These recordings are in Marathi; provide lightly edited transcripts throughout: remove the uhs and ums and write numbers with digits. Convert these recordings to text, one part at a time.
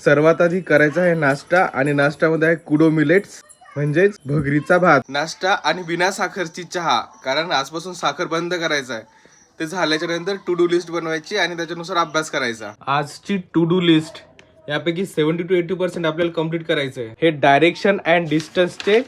सर्वात आधी करायचा आहे नाश्ता आणि नाश्त्यामध्ये आहे कुडो मिलेट्स म्हणजेच भगरीचा भात. नाश्ता आणि बिना साखरची चहा, कारण आजपासून साखर बंद करायचा आहे. ते झाल्याच्या नंतर टू डू लिस्ट बनवायची आणि त्याच्यानुसार अभ्यास करायचा. आजची टू डू लिस्ट यापैकी 70 to 80% आपल्याला कम्प्लीट करायचं आहे. हे डायरेक्शन अँड डिस्टन्सचे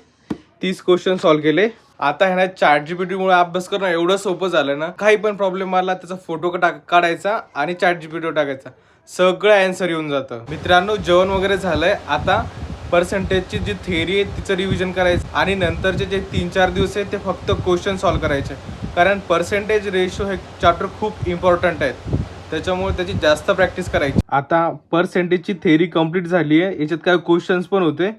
30 क्वेश्चन सॉल्व्ह केले. आता ह्याला ChatGPT मुळे अभ्यास करणं एवढं सोपं झालं ना, काही पण प्रॉब्लेम आला त्याचा फोटो काढायचा आणि ChatGPT वर टाकायचा, सगळं आन्सर येऊन जातं. मित्रांनो, जेवण वगैरे झालंय. आता पर्सेंटेजची जी थेअरी आहे तिचं रिव्हिजन करायचं आणि नंतरचे जे 3-4 दिवस आहेत ते फक्त क्वेश्चन सॉल्व्ह करायचे, कारण पर्सेंटेज रेशो हे चॅप्टर खूप इम्पॉर्टंट आहे, त्याच्यामुळे त्याची जास्त प्रॅक्टिस करायची. आता पर्सेंटेजची थेअरी कम्प्लीट झाली आहे. याच्यात काय क्वेश्चन्स पण होते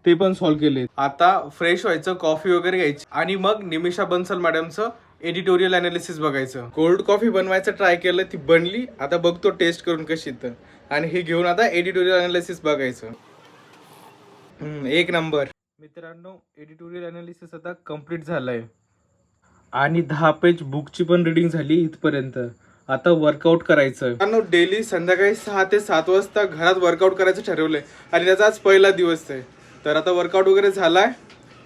ते पण सॉल्व्ह केले. आता फ्रेश व्हायचं, कॉफी वगैरे घ्यायची आणि मग निमिषा बन्सल मॅडमचं एडिटोरियल अनालिसिस बघायचं. कोल्ड कॉफी बनवायचं ट्राय केलं, ती बनली. आता बघतो टेस्ट करून कशी तर, आणि हे घेऊन आता एडिटोरियल अनालिसिस बघायचं. एक नंबर. मित्रांनो, एडिटोरियल अनालिसिस आता कम्प्लीट झालंय आणि 10 पेज बुकची पण रीडिंग झाली इथपर्यंत. आता वर्कआउट करायचं. डेली संध्याकाळी 6 ते 7 वाजता घरात वर्कआउट करायचं ठरवलंय आणि त्याचा आज पहिला दिवस आहे. तर आता वर्कआउट वगैरे झालाय,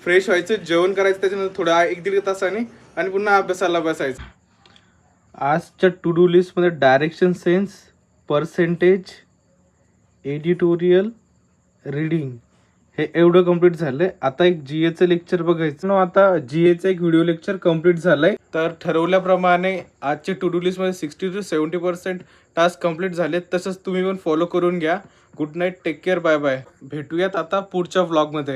फ्रेश व्हायचं, जेवण करायचं, त्याच्यानंतर थोडा 1-1.5 तासाने आणि पुन्हा अभ्यासाला बसायचं. आजच्या टू डू लिस्टमध्ये direction sense, percentage, editorial, reading हे एवढं कम्प्लीट झालंय. आता एक जीएचं लेक्चर बघायचं. आता जीएचं एक व्हिडिओ लेक्चर कम्प्लीट झालंय. तर ठरवल्याप्रमाणे आजचे टू डू लिस्टमध्ये 60 to 70% टास्क कम्प्लीट झाले. तसंच तुम्ही पण फॉलो करून घ्या. Good night, take care, bye bye. भेटूयात आता पुढच्या व्लॉगमध्ये.